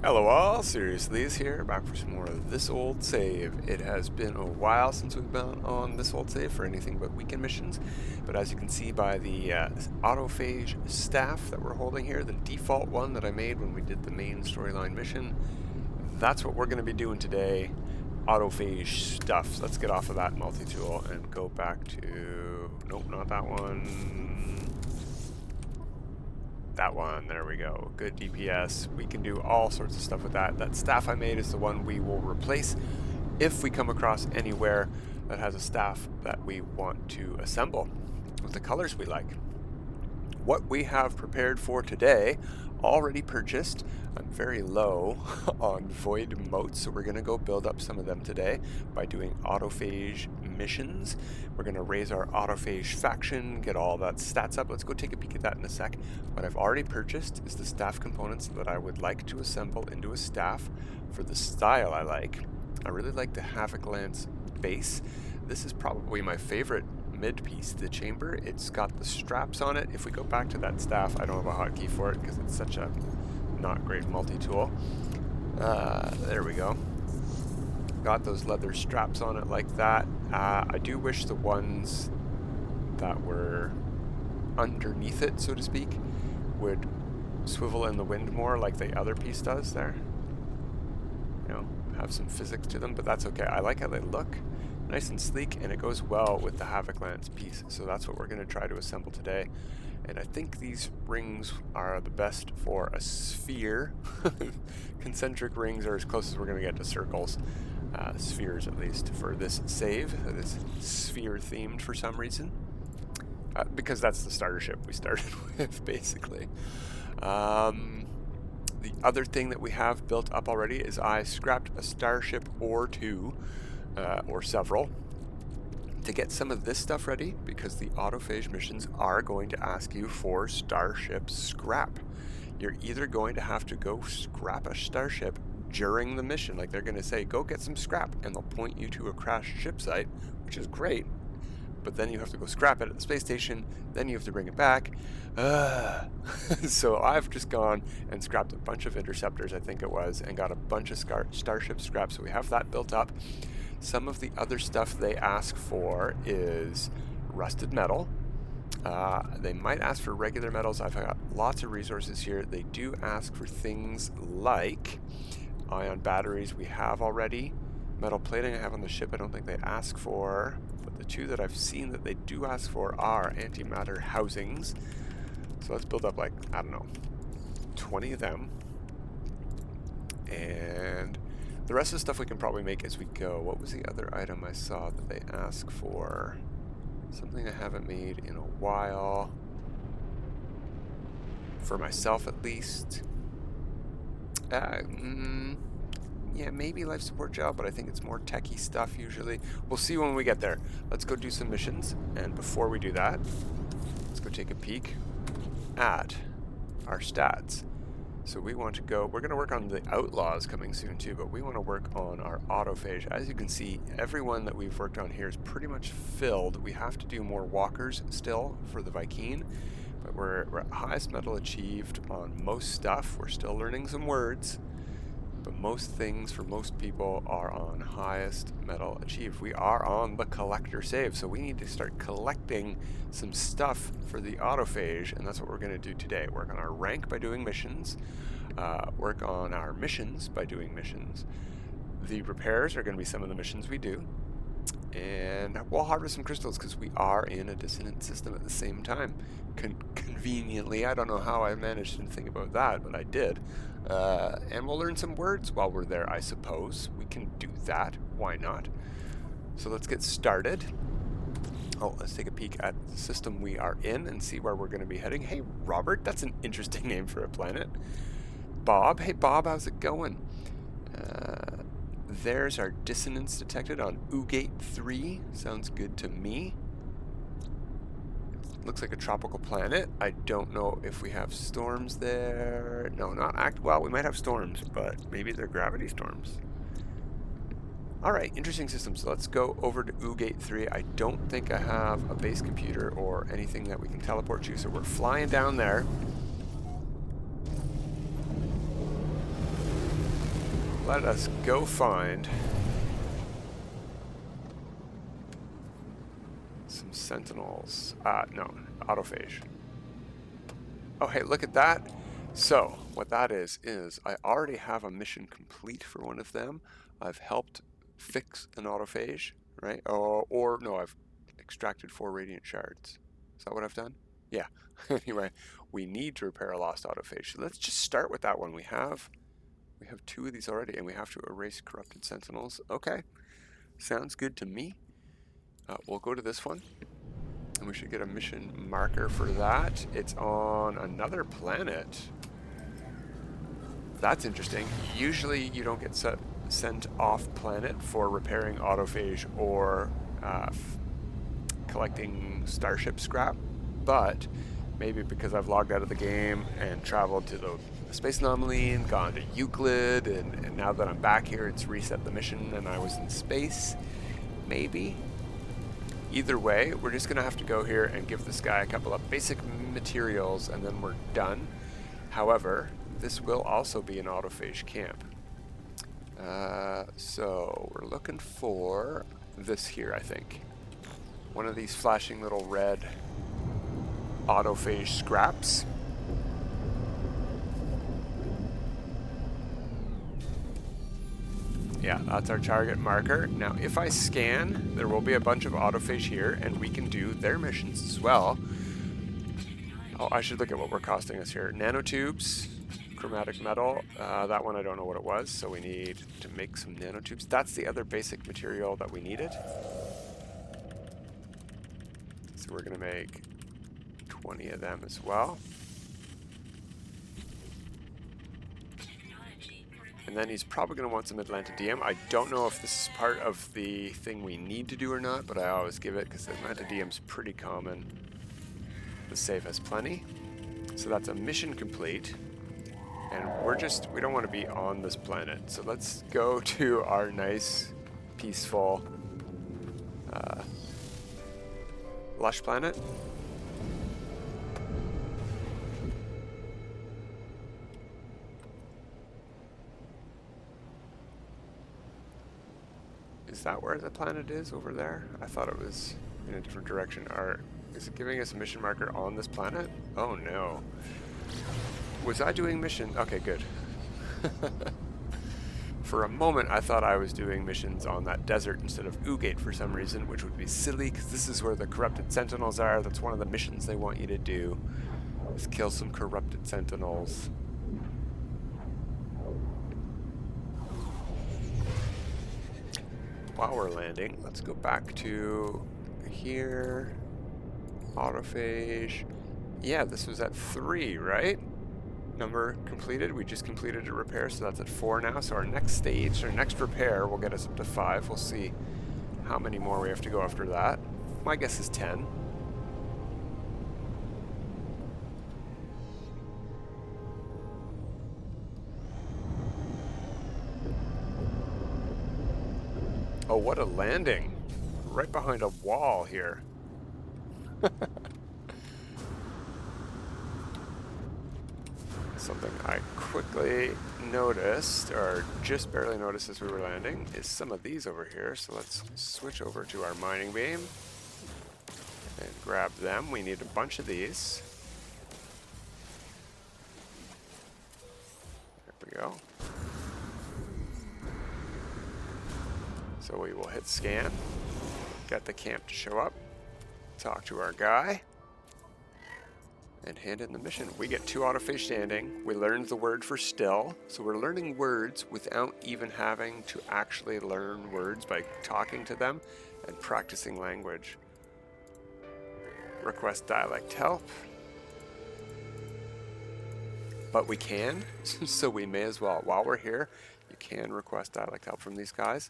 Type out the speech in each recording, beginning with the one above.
Hello all, Seriously is here, back for some more of This Old Save. It has been a while since we've been on This Old Save for anything but weekend missions, but as you can see by the Autophage staff that we're holding here, the default one that I made when we did the main storyline mission, that's what we're going to be doing today, Autophage stuff. So let's get off of that multi-tool and go back to, nope, not that one. That one, there we go. Good DPS. We can do all sorts of stuff with that. That staff I made is the one we will replace if we come across anywhere that has a staff that we want to assemble with the colors we like. What we have prepared for today, already purchased. I'm very low on Void Mote, so we're going to go build up some of them today by doing Autophage missions. We're going to raise our Autophage faction, get all that stats up. Let's go take a peek at that in a sec. What I've already purchased is the staff components that I would like to assemble into a staff for the style I like. I really like the Havoc Lance base. This is probably my favorite mid-piece, the chamber. It's got the straps on it. If we go back to that staff, I don't have a hotkey for it because it's such a not great multi-tool. There we go. Got those leather straps on it like that. I do wish the ones that were underneath it, so to speak, would swivel in the wind more like the other piece does there. You know, have some physics to them, but that's okay. I like how they look. Nice and sleek, and it goes well with the Havoc Lance piece, so that's what we're going to try to assemble today. And I think these rings are the best for a sphere. Concentric rings are as close as we're going to get to circles. Spheres, at least, for this save. That is sphere themed for some reason. Because that's the starter ship we started with, basically. The other thing that we have built up already is I scrapped a starship or two, or several, to get some of this stuff ready, because the Autophage missions are going to ask you for starship scrap. You're either going to have to go scrap a starship during the mission, like they're going to say, go get some scrap, and they'll point you to a crashed ship site, which is great, but then you have to go scrap it at the space station, then you have to bring it back. So I've just gone and scrapped a bunch of interceptors, I think it was, and got a bunch of starship scrap, so we have that built up. Some of the other stuff they ask for is rusted metal. They might ask for regular metals. I've got lots of resources here. They do ask for things like ion batteries we have already. Metal plating I have on the ship I don't think they ask for, but the two that I've seen that they do ask for are antimatter housings. So let's build up, like, I don't know, 20 of them. And the rest of the stuff we can probably make as we go. What was the other item I saw that they ask for? Something I haven't made in a while. For myself, at least. Yeah, maybe life support gel, but I think it's more techie stuff usually. We'll see when we get there. Let's go do some missions. And before we do that, let's go take a peek at our stats. So we want to go, we're going to work on the Outlaws coming soon too, but we want to work on our Autophage. As you can see, everyone that we've worked on here is pretty much filled. We have to do more walkers still for the Vy'keen, but we're at highest metal achieved on most stuff. We're still learning some words, but most things for most people are on highest metal achieved. We are on the collector save, so we need to start collecting some stuff for the Autophage, and that's what we're going to do today. Work on our rank by doing missions, work on our missions by doing missions. The repairs are going to be some of the missions we do, and we'll harvest some crystals because we are in a dissonant system at the same time. Conveniently, I don't know how I managed to think about that, but I did. And we'll learn some words while we're there, I suppose. We can do that. Why not? So let's get started. Oh, let's take a peek at the system we are in and see where we're going to be heading. Hey, Robert, that's an interesting name for a planet. Bob, hey Bob, how's it going? There's our dissonance detected on Ugate 3. Sounds good to me. Looks like a tropical planet. I don't know if we have storms there. No, well, we might have storms, but maybe they're gravity storms. Alright, interesting system. So let's go over to Ugate 3. I don't think I have a base computer or anything that we can teleport to, so we're flying down there. let us go find some sentinels. No, autophage. Oh, hey, look at that. So, what that is I already have a mission complete for one of them. I've helped fix an autophage, right? Or no, I've extracted 4 radiant shards. Is that what I've done? Yeah. Anyway, we need to repair a lost autophage. So let's just start with that one. We have 2 of these already, and we have to erase corrupted sentinels. Okay, sounds good to me. We'll go to this one, and we should get a mission marker for that. It's on another planet. That's interesting. Usually you don't get sent off planet for repairing autophage or collecting starship scrap, but maybe because I've logged out of the game and traveled to the space anomaly and gone to Euclid, and now that I'm back here, it's reset the mission and I was in space. Maybe. Either way, we're just going to have to go here and give this guy a couple of basic materials and then we're done. However, this will also be an autophage camp. So we're looking for this here, I think. One of these flashing little red autophage scraps. Yeah, that's our target marker. Now, if I scan, there will be a bunch of autophage here, and we can do their missions as well. Oh, I should look at what we're costing us here. Nanotubes, chromatic metal. That one I don't know what it was, so we need to make some nanotubes. That's the other basic material that we needed. So we're going to make 20 of them as well. And then he's probably going to want some Atlantidium. I don't know if this is part of the thing we need to do or not, but I always give it because Atlantidium's pretty common. The save has plenty. So that's a mission complete. And we don't want to be on this planet. So let's go to our nice, peaceful, Lush planet. Is that where the planet is, over there? I thought it was in a different direction. Is it giving us a mission marker on this planet? Oh no. Was I doing mission? Okay, good. For a moment, I thought I was doing missions on that desert instead of Ugate for some reason, which would be silly, because this is where the corrupted sentinels are. That's one of the missions they want you to do, is kill some corrupted sentinels. While we're landing, let's go back to here. Autophage. Yeah, this was at 3, right? Number completed. We just completed a repair, so that's at 4 now. So our next stage, our next repair will get us up to 5. We'll see how many more we have to go after that. My guess is 10. Oh, what a landing. Right behind a wall here. Something I quickly noticed, or just barely noticed as we were landing, is some of these over here. So let's switch over to our mining beam and grab them. We need a bunch of these. There we go. So we will hit scan, get the camp to show up, talk to our guy, and hand in the mission. We get 2 autophage standing. We learned the word for still. So we're learning words without even having to actually learn words by talking to them and practicing language. Request dialect help. But we can, so we may as well. While we're here, you can request dialect help from these guys.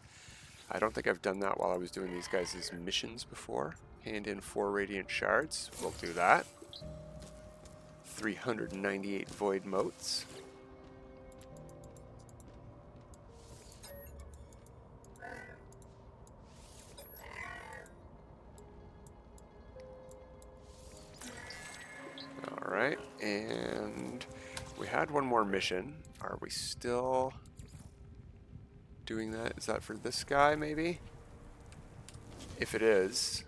I don't think I've done that while I was doing these guys' missions before. Hand in 4 radiant shards. We'll do that. 398 void motes. All right, and we had one more mission. Are we still doing that? Is that for this guy, maybe? If it is,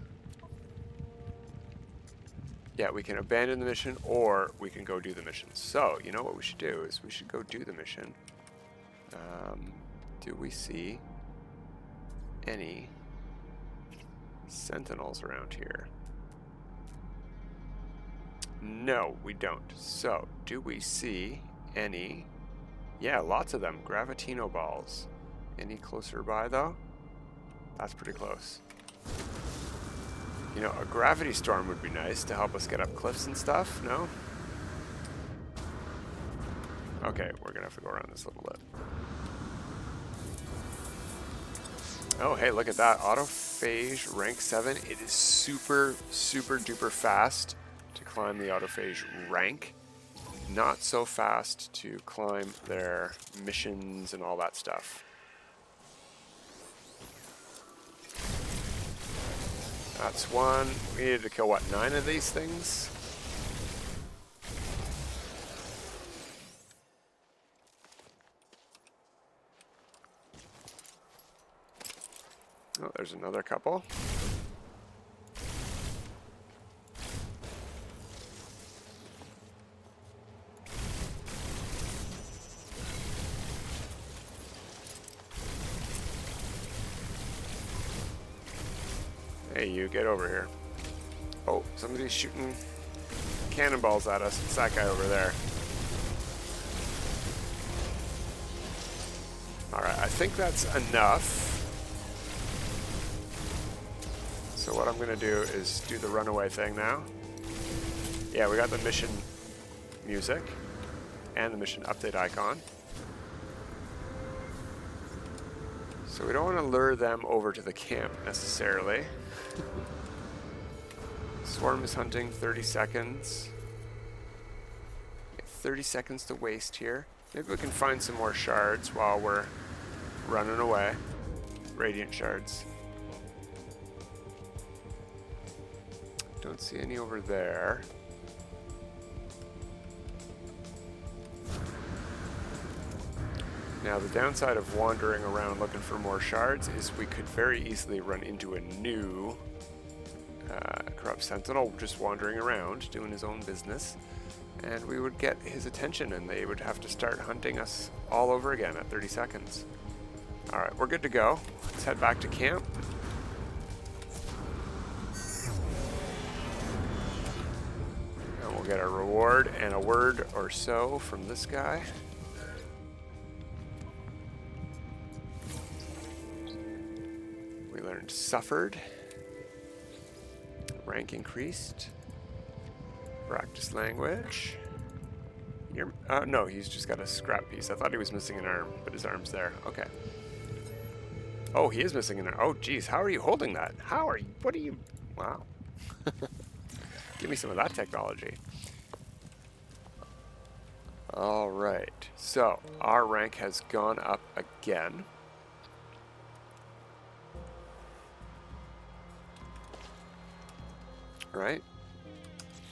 yeah, we can abandon the mission, or we can go do the mission. So, you know what we should do is we should go do the mission. Do we see any sentinels around here? No, we don't. So, do we see any? Yeah, lots of them. Gravitino balls. Any closer by, though? That's pretty close. You know, a gravity storm would be nice to help us get up cliffs and stuff, no? Okay, we're gonna have to go around this little lip. Oh, hey, look at that. Autophage rank 7. It is super, super duper fast to climb the Autophage rank. Not so fast to climb their missions and all that stuff. That's one. We needed to kill, what, 9 of these things? Oh, there's another couple. Hey, you, get over here. Oh, somebody's shooting cannonballs at us. It's that guy over there. Alright, I think that's enough. So what I'm going to do is do the runaway thing now. Yeah, we got the mission music and the mission update icon. So we don't want to lure them over to the camp necessarily. Swarm is hunting, 30 seconds. 30 seconds to waste here. Maybe we can find some more shards while we're running away. Radiant shards. Don't see any over there. Now the downside of wandering around looking for more shards is we could very easily run into a new corrupt sentinel just wandering around doing his own business, and we would get his attention and they would have to start hunting us all over again at 30 seconds. Alright, we're good to go. Let's head back to camp. And we'll get a reward and a word or so from this guy. We learned suffered. Rank increased. Practice language. No, he's just got a scrap piece. I thought he was missing an arm, but his arm's there. Okay. Oh, he is missing an arm. Oh, geez. How are you holding that? How are you? What are you? Wow. Give me some of that technology. All right. So, our rank has gone up again. Right?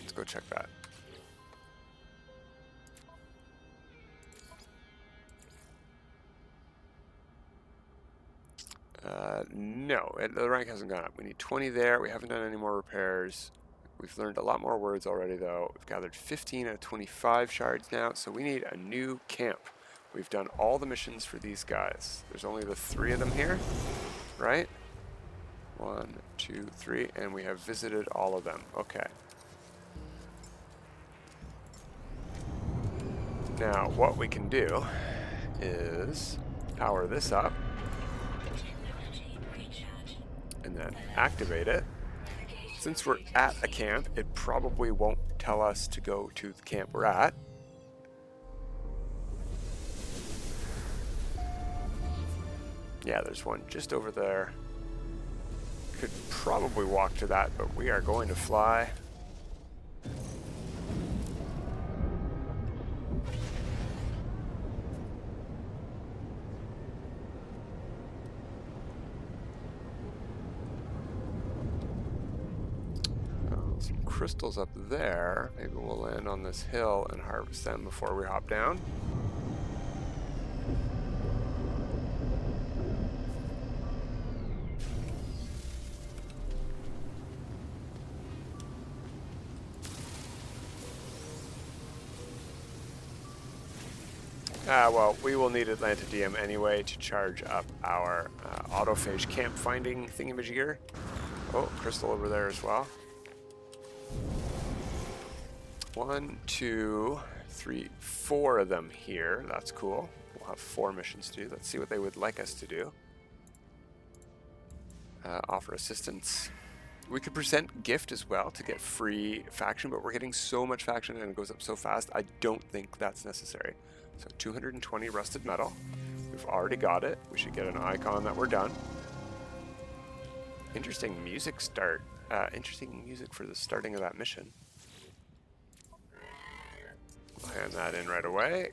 Let's go check that. No, the rank hasn't gone up. We need 20 there. We haven't done any more repairs. We've learned a lot more words already, though. We've gathered 15 out of 25 shards now, so we need a new camp. We've done all the missions for these guys. There's only the 3 of them here, right? 1, 2, 3, and we have visited all of them. Okay. Now, what we can do is power this up and then activate it. Since we're at a camp, it probably won't tell us to go to the camp we're at. Yeah, there's one just over there. Could probably walk to that, but we are going to fly. Some crystals up there. Maybe we'll land on this hill and harvest them before we hop down. Well, we will need Atlantidium anyway to charge up our autophage camp finding thingamajigger. Oh, crystal over there as well. 1, 2, 3, 4 of them here. That's cool. We'll have 4 missions to do. Let's see what they would like us to do. Offer assistance. We could present gift as well to get free faction, but we're getting so much faction and it goes up so fast, I don't think that's necessary. So 220 rusted metal. We've already got it. We should get an icon that we're done. Interesting music start. Interesting music for the starting of that mission. We'll hand that in right away.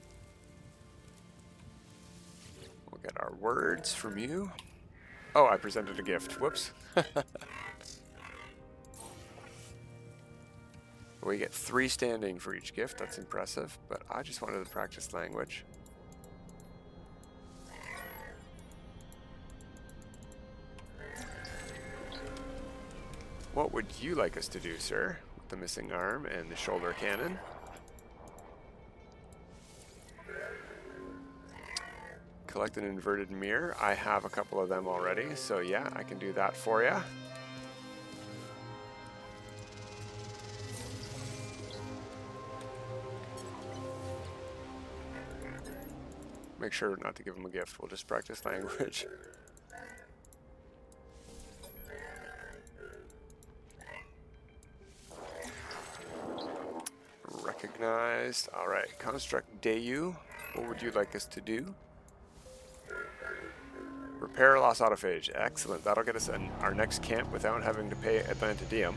We'll get our words from you. Oh, I presented a gift. Whoops. We get 3 standing for each gift. That's impressive, but I just wanted to practice language. What would you like us to do, sir? With the missing arm and the shoulder cannon. Collect an inverted mirror. I have a couple of them already, so yeah, I can do that for you. Make sure not to give him a gift. We'll just practice language. Recognized. All right. Construct Dayu. What would you like us to do? Repair lost autophage. Excellent. That'll get us in our next camp without having to pay Atlantidium.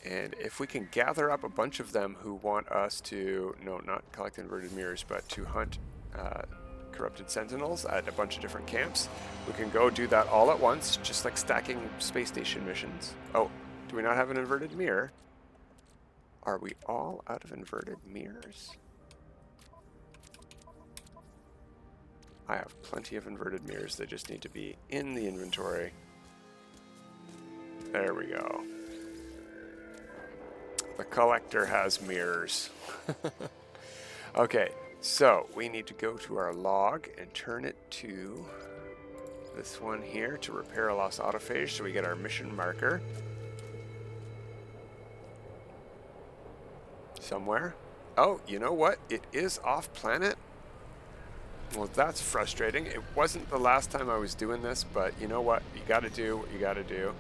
And if we can gather up a bunch of them who want us to, no, not collect inverted mirrors, but to hunt corrupted sentinels at a bunch of different camps, we can go do that all at once, just like stacking space station missions. Oh, do we not have an inverted mirror? Are we all out of inverted mirrors? I have plenty of inverted mirrors. They just need to be in the inventory. There we go. The collector has mirrors. Okay, so we need to go to our log and turn it to this one here to repair a lost autophage, so we get our mission marker. Somewhere. Oh, you know what? It is off planet. Well, that's frustrating. It wasn't the last time I was doing this, but you know what? You gotta do what you gotta do.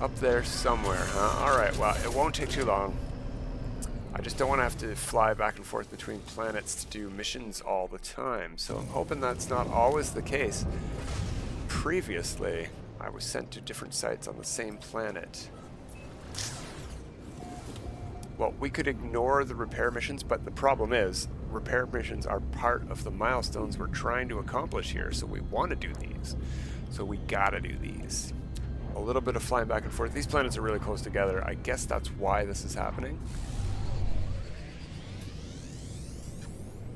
Up there somewhere, huh? Alright, well, it won't take too long. I just don't want to have to fly back and forth between planets to do missions all the time, so I'm hoping that's not always the case. Previously, I was sent to different sites on the same planet. Well, we could ignore the repair missions, but the problem is, repair missions are part of the milestones we're trying to accomplish here, so we want to do these. So we gotta do these. A little bit of flying back and forth. These planets are really close together. I guess that's why this is happening.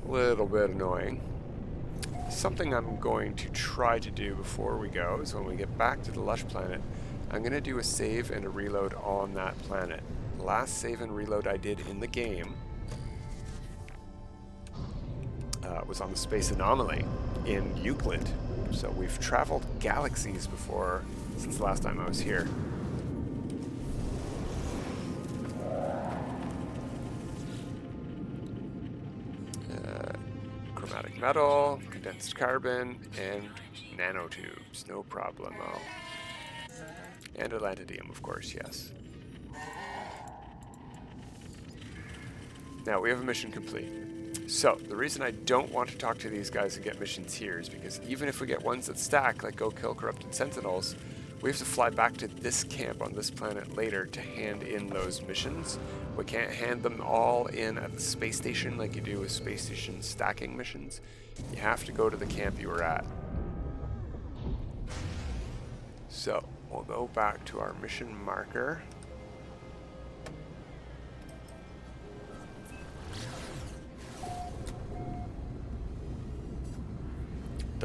A little bit annoying. Something I'm going to try to do before we go is when we get back to the Lush planet, I'm going to do a save and a reload on that planet. The last save and reload I did in the game was on the Space Anomaly in Euclid. So we've traveled galaxies before since the last time I was here. Chromatic metal, condensed carbon, and nanotubes. No problemo. And Atlantidium, of course, yes. Now, we have a mission complete. So, the reason I don't want to talk to these guys and get missions here is because even if we get ones that stack, like go kill corrupted sentinels, we have to fly back to this camp on this planet later to hand in those missions. We can't hand them all in at the space station like you do with space station stacking missions. You have to go to the camp you were at. So, we'll go back to our mission marker.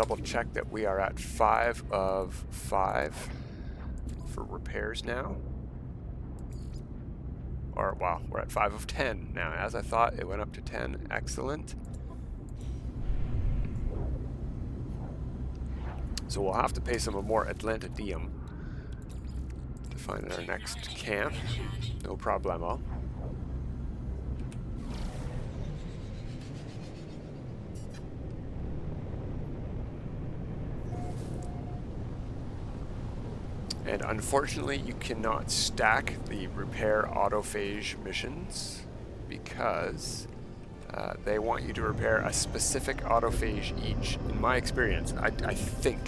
double check that we are at 5 of 5 for repairs now. Or, wow, we're at 5 of 10 now. As I thought, it went up to 10. Excellent. So we'll have to pay some more Atlantidium to find our next camp. No problemo. And unfortunately, you cannot stack the repair autophage missions because they want you to repair a specific autophage each, in my experience, I think.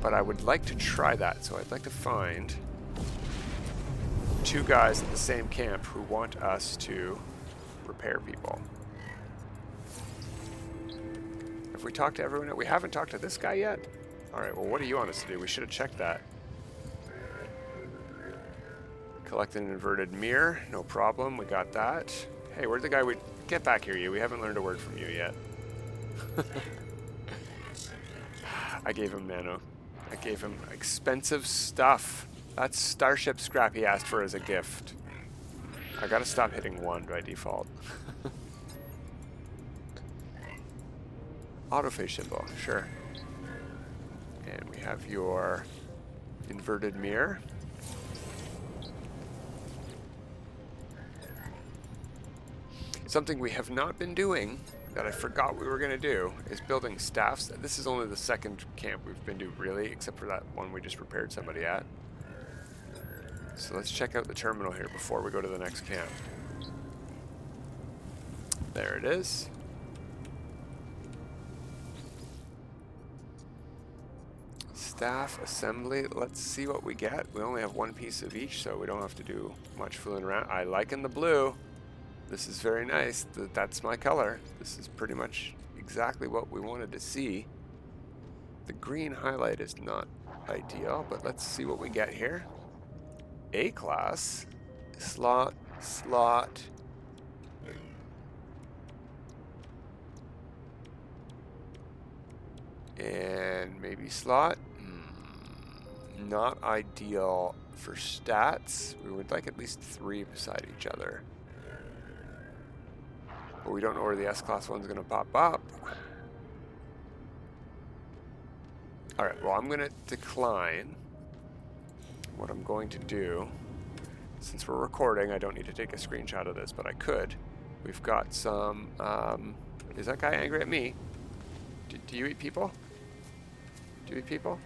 But I would like to try that, so I'd like to find 2 guys at the same camp who want us to repair people. Have we talked to everyone? We haven't talked to this guy yet? Alright, well, what do you want us to do? We should have checked that. Collect an inverted mirror, no problem, we got that. Hey, where'd the guy get back here, you? We haven't learned a word from you yet. I gave him nano. I gave him expensive stuff. That's starship scrap he asked for as a gift. I gotta stop hitting 1 by default. Autophage symbol, sure. And we have your inverted mirror. Something we have not been doing that I forgot we were going to do is building staffs. This is only the second camp we've been to, really, except for that one we just repaired somebody at. So let's check out the terminal here before we go to the next camp. There it is. Staff assembly. Let's see what we get. We only have 1 piece of each, so we don't have to do much fooling around. I liken the blue. This is very nice. That's my color. This is pretty much exactly what we wanted to see. The green highlight is not ideal, but let's see what we get here. A-class. Slot. And maybe slot. Not ideal for stats. We would like at least 3 beside each other. But we don't know where the S-Class one's going to pop up. Alright, well, I'm going to decline. What I'm going to do, since we're recording, I don't need to take a screenshot of this, but I could. We've got some... is that guy angry at me? Do you eat people? Do you eat people?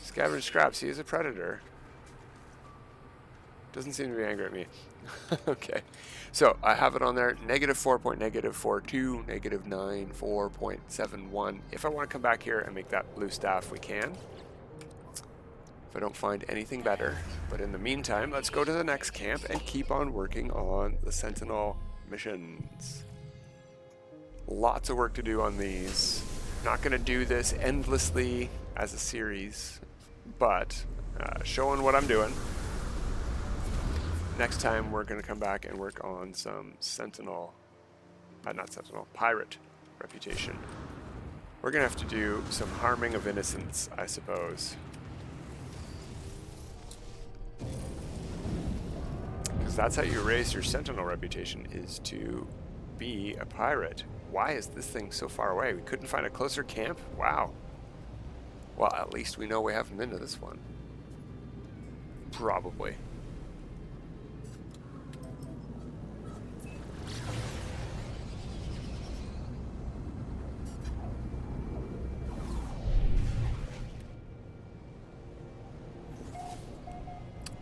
Scavenge scraps, he is a predator. Doesn't seem to be angry at me. Okay. So I have it on there, -4.-42, -9.4.71. If I want to come back here and make that blue staff, we can. If I don't find anything better. But in the meantime, let's go to the next camp and keep on working on the Sentinel missions. Lots of work to do on these. Not going to do this endlessly as a series, but showing what I'm doing. Next time we're going to come back and work on some pirate reputation. We're going to have to do some harming of innocents, I suppose. Because that's how you raise your Sentinel reputation, is to be a pirate. Why is this thing so far away? We couldn't find a closer camp? Wow. Well, at least we know we haven't been to this one. Probably.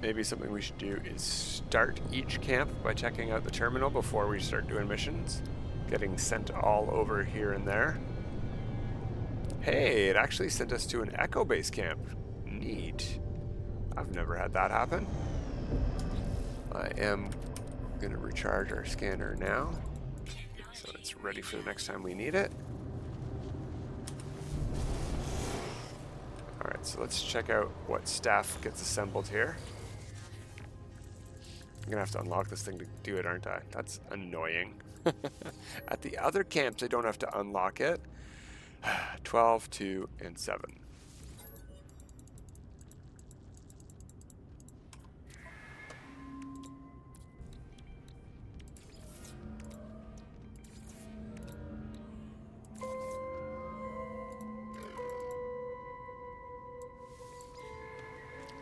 Maybe something we should do is start each camp by checking out the terminal before we start doing missions. Getting sent all over here and there. Hey, it actually sent us to an Echo base camp. Neat. I've never had that happen. I am going to recharge our scanner now, so it's ready for the next time we need it. Alright, so let's check out what staff gets assembled here. I'm going to have to unlock this thing to do it, aren't I? That's annoying. At the other camps, I don't have to unlock it. 12, 2, and 7.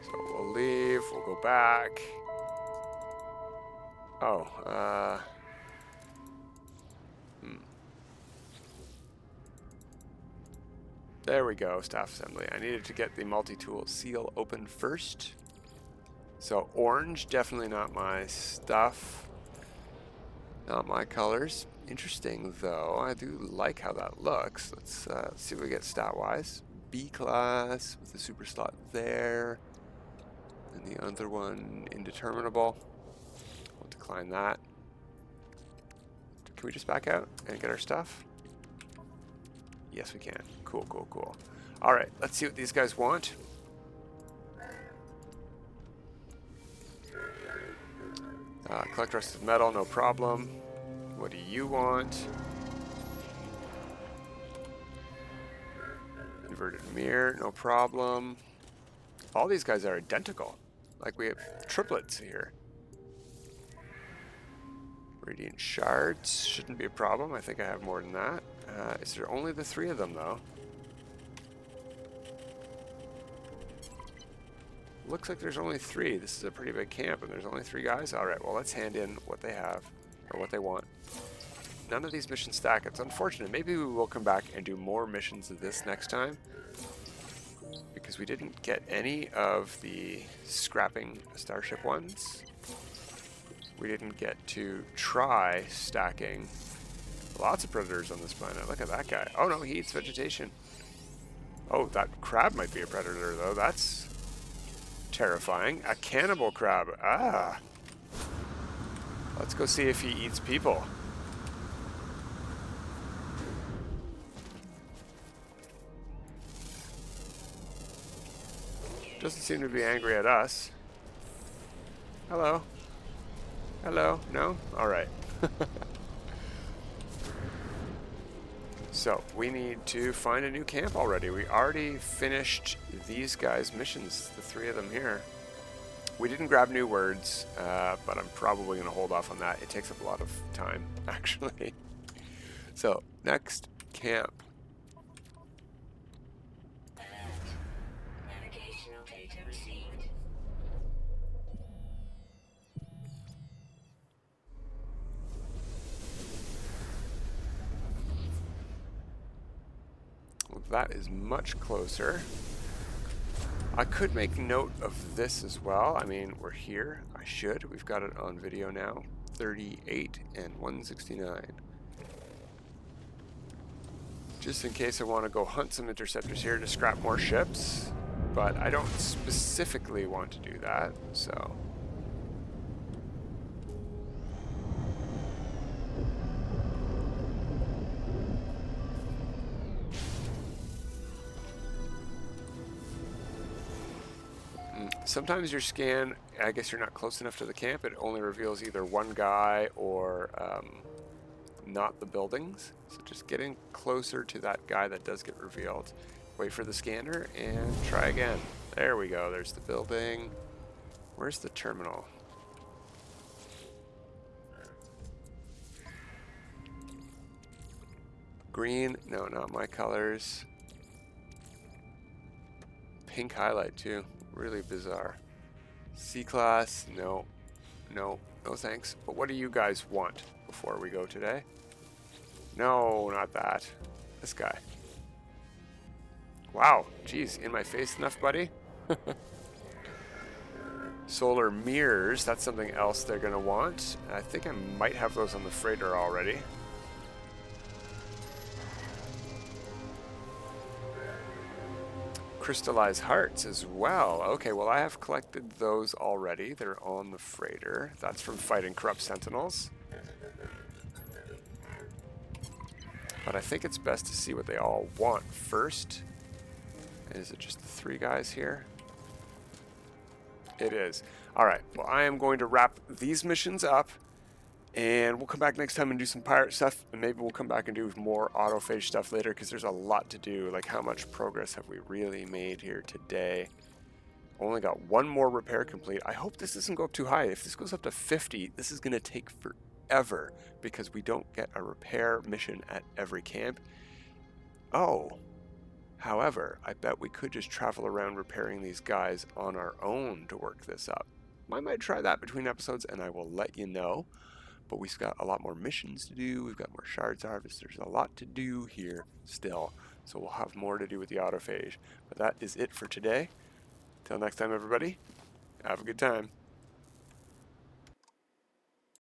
So we'll leave, we'll go back. Oh, There we go, staff assembly. I needed to get the multi-tool seal open first. So orange, definitely not my stuff. Not my colors. Interesting though, I do like how that looks. Let's see what we get stat-wise. B class with the super slot there. And the other one, indeterminable. We'll decline that. Can we just back out and get our stuff? Yes, we can. Cool, cool, cool. All right, let's see what these guys want. Collect rusted metal, no problem. What do you want? Inverted mirror, no problem. All these guys are identical. Like we have triplets here. Radiant shards shouldn't be a problem. I think I have more than that. Is there only the 3 of them though? Looks like there's only 3. This is a pretty big camp and there's only 3 guys. Alright, well let's hand in what they have, or what they want. None of these missions stack. It's unfortunate. Maybe we will come back and do more missions of this next time, because we didn't get any of the scrapping starship ones. We didn't get to try stacking. Lots of predators on this planet. Look at that guy. Oh no, he eats vegetation. Oh, that crab might be a predator though. That's terrifying. A cannibal crab. Ah. Let's go see if he eats people. Doesn't seem to be angry at us. Hello. Hello. No? Alright. So, we need to find a new camp already. We already finished these guys' missions, the 3 of them here. We didn't grab new words, but I'm probably going to hold off on that. It takes up a lot of time, actually. So, next camp. Navigational data received. Well, that is much closer. I could make note of this as well. I mean, we're here. I should. We've got it on video now. 38 and 169. Just in case I want to go hunt some interceptors here to scrap more ships. But I don't specifically want to do that, so... Sometimes your scan, I guess you're not close enough to the camp, it only reveals either one guy or not the buildings. So just getting closer to that guy that does get revealed. Wait for the scanner and try again. There we go, there's the building. Where's the terminal? Green, no, not my colors. Pink highlight too. Really bizarre. C-class, no, no, no thanks. But what do you guys want before we go today? No, not that. This guy. Wow, geez, in my face enough, buddy? Solar mirrors, that's something else they're gonna want. I think I might have those on the freighter already. Crystallized hearts as well. Okay, well I have collected those already. They're on the freighter. That's from fighting corrupt sentinels. But I think it's best to see what they all want first. Is it just the 3 guys here? It is. Alright, well I am going to wrap these missions up And we'll come back next time and do some pirate stuff, and maybe we'll come back and do more autophage stuff later, because there's a lot to do. Like, how much progress have we really made here today? Only got one more repair complete. I hope this doesn't go up too high. If this goes up to 50, this is going to take forever, because we don't get a repair mission at every camp. Oh, however, I bet we could just travel around repairing these guys on our own to work this up. I might try that between episodes, and I will let you know. But we've got a lot more missions to do. We've got more shards harvest. There's a lot to do here still. So we'll have more to do with the autophage. But that is it for today. Till next time, everybody, have a good time.